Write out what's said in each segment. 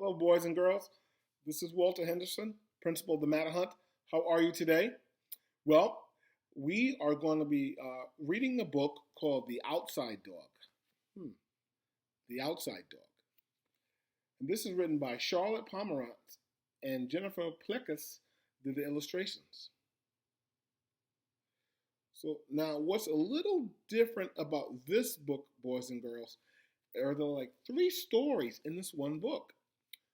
Hello, boys and girls. This is Walter Henderson, principal of the Matter Hunt. How are you today? Well, we are going to be reading a book called The Outside Dog. The Outside Dog. And this is written by Charlotte Pomerantz and Jennifer Plecas did the illustrations. So now what's a little different about this book, boys and girls, are there like 3 stories in this one book.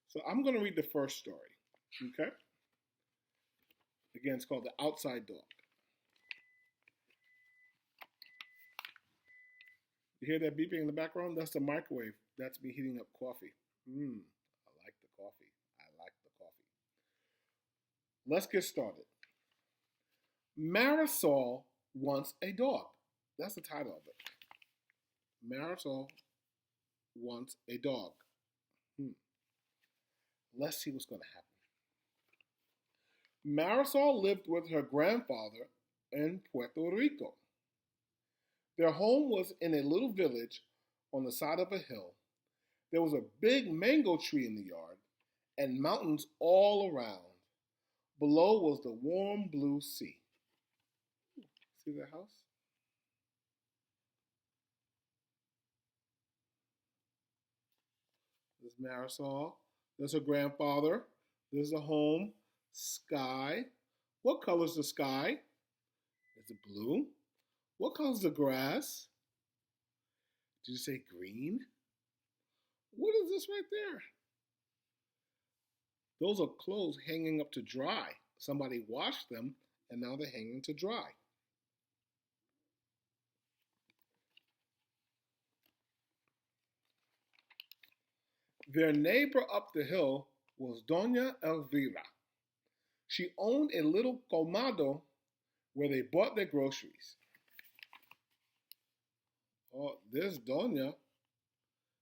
So I'm going to read the first story, okay? Again, it's called The Outside Dog. You hear that beeping in the background? That's the microwave. That's me heating up coffee. I like the coffee. I like the coffee. Let's get started. Marisol wants a dog. That's the title of it. Marisol wants a dog. Let's see what's going to happen. Marisol lived with her grandfather in Puerto Rico. Their home was in a little village on the side of a hill. There was a big mango tree in the yard and mountains all around. Below was the warm blue sea. See that house? This is Marisol. There's her grandfather. There's the home. Sky. What color is the sky? Is it blue? What color is the grass? Did you say green? What is this right there? Those are clothes hanging up to dry. Somebody washed them and now they're hanging to dry. Their neighbor up the hill was Doña Elvira. She owned a little colmado where they bought their groceries. Oh, there's Doña.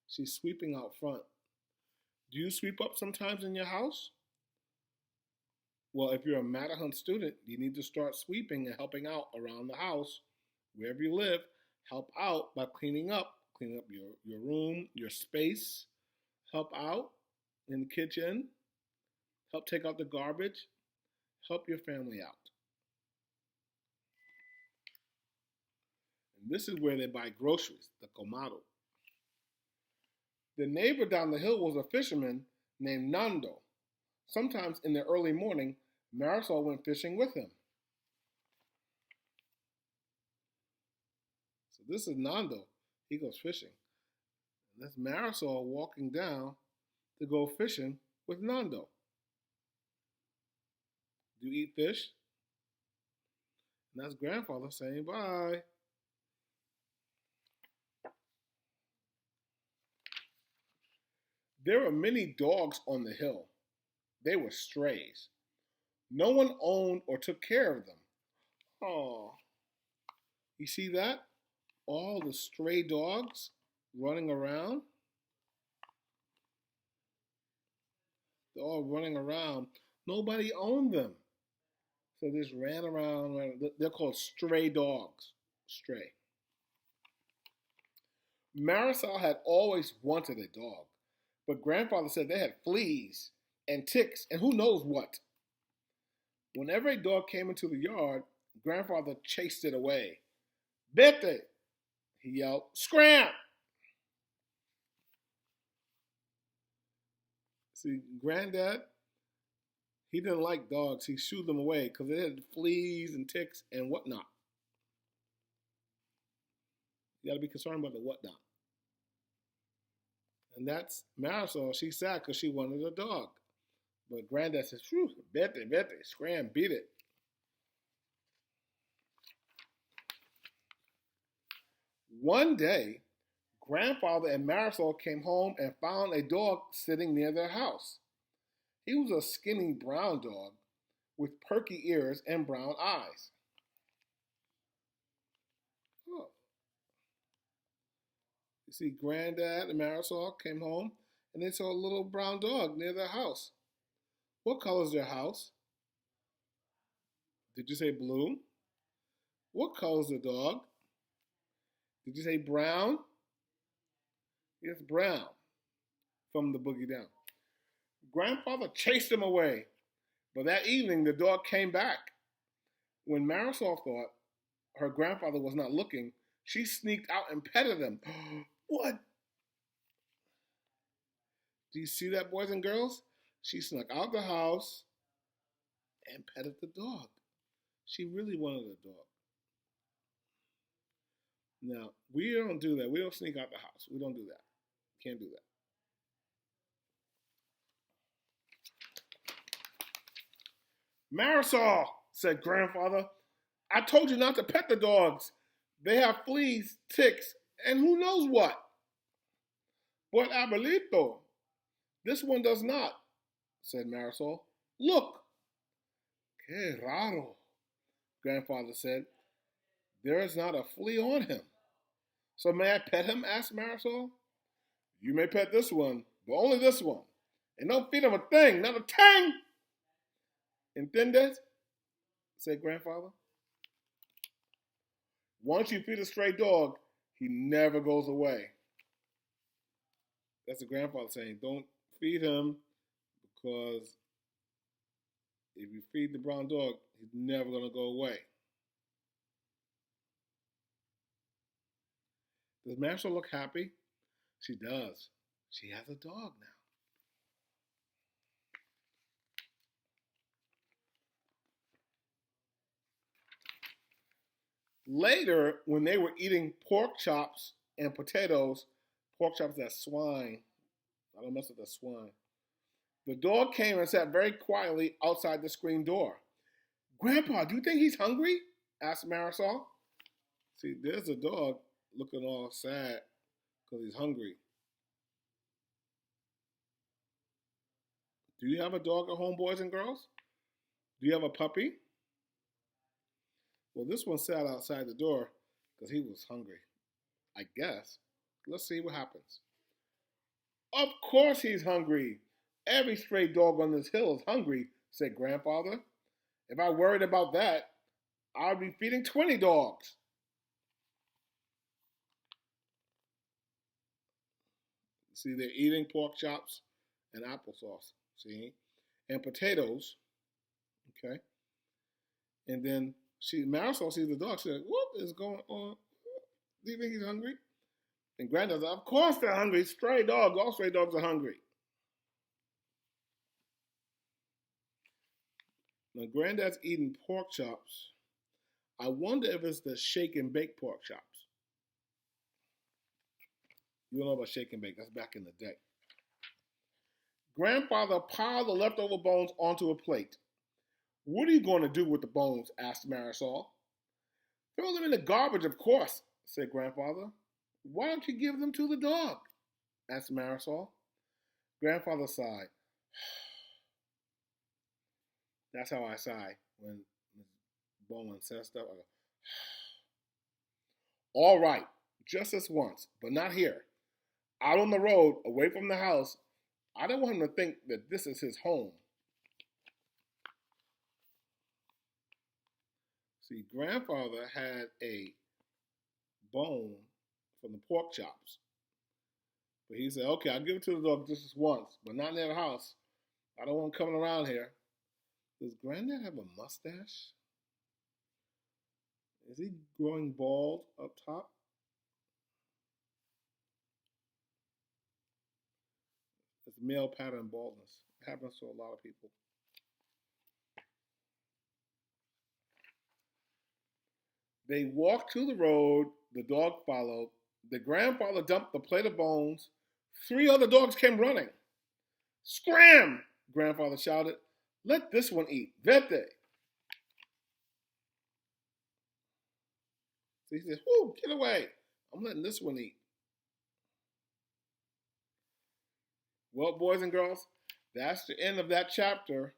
She's sweeping out front. Do you sweep up sometimes in your house? Well, if you're a Matter Hunt student, you need to start sweeping and helping out around the house. Wherever you live, help out by cleaning up. Clean up your room, your space. Help out in the kitchen. Help take out the garbage. Help your family out. And this is where they buy groceries, the colmado. The neighbor down the hill was a fisherman named Nando. Sometimes in the early morning, Marisol went fishing with him. So this is Nando. He goes fishing. And that's Marisol walking down to go fishing with Nando. Do you eat fish? And that's grandfather saying bye. There were many dogs on the hill. They were strays. No one owned or took care of them. Oh, you see that? All the stray dogs running around. They're all running around. Nobody owned them. So they just ran around. They're called stray dogs. Stray. Marisol had always wanted a dog, but grandfather said they had fleas and ticks and who knows what. Whenever a dog came into the yard, grandfather chased it away. Vete, he yelled, scram! See, granddad, he didn't like dogs. He shooed them away because they had fleas and ticks and whatnot. You got to be concerned about the whatnot. And that's Marisol. She's sad because she wanted a dog. But granddad says, phew, vete, scram, beat it. One day, grandfather and Marisol came home and found a dog sitting near their house. He was a skinny brown dog with perky ears and brown eyes. Oh. You see, granddad and Marisol came home and they saw a little brown dog near their house. What color is their house? Did you say blue? What color is the dog? Did you say brown? It's brown from the boogie down. Grandfather chased him away, but that evening the dog came back. When Marisol thought her grandfather was not looking, she sneaked out and petted him. What? Do you see that, boys and girls? She snuck out the house and petted the dog. She really wanted a dog. Now, we don't do that. We don't sneak out the house. We don't do that. Can't do that. Marisol, said grandfather, I told you not to pet the dogs. They have fleas, ticks, and who knows what. But Abuelito, this one does not, said Marisol. Look. Que raro, grandfather said. There is not a flea on him. So may I pet him? Asked Marisol. You may pet this one, but only this one. And don't feed him a thing, not a tang. ¿Entiendes? Said grandfather. Once you feed a stray dog, he never goes away. That's the grandfather saying, don't feed him, because if you feed the brown dog, he's never going to go away. Does Marisol look happy? She does. She has a dog now. Later, when they were eating pork chops and potatoes, pork chops, that's swine. I don't mess with that swine. The dog came and sat very quietly outside the screen door. Grandpa, do you think he's hungry? Asked Marisol. See, there's a dog looking all sad because he's hungry. Do you have a dog at home, boys and girls? Do you have a puppy? Well, this one sat outside the door because he was hungry, I guess. Let's see what happens. Of course he's hungry. Every stray dog on this hill is hungry, said grandfather. If I worried about that, I'd be feeding 20 dogs. See, they're eating pork chops and applesauce, see, and potatoes, okay? And then Marisol sees the dog. She said, what is going on? Do you think he's hungry? And Granddad said, of course they're hungry. Stray dogs. All stray dogs are hungry. Now, Granddad's eating pork chops. I wonder if it's the shake and bake pork chops. You don't know about shake and bake. That's back in the day. Grandfather piled the leftover bones onto a plate. What are you going to do with the bones? Asked Marisol. Throw them in the garbage, of course, said Grandfather. Why don't you give them to the dog? Asked Marisol. Grandfather sighed. That's how I sigh when Ms. Bowen says stuff. I go, all right, just this once, but not here. Out on the road, away from the house. I don't want him to think that this is his home. See, Grandfather had a bone from the pork chops. But he said, okay, I'll give it to the dog just once, but not near the house. I don't want him coming around here. Does Granddad have a mustache? Is he growing bald up top? It's male pattern baldness. It happens to a lot of people. They walked to the road. The dog followed. The grandfather dumped the plate of bones. 3 other dogs came running. Scram! Grandfather shouted. Let this one eat. Vete. So he says, whoo, get away. I'm letting this one eat. Well, boys and girls, that's the end of that chapter.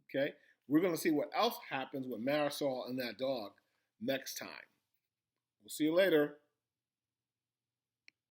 Okay? We're going to see what else happens with Marisol and that dog next time. We'll see you later.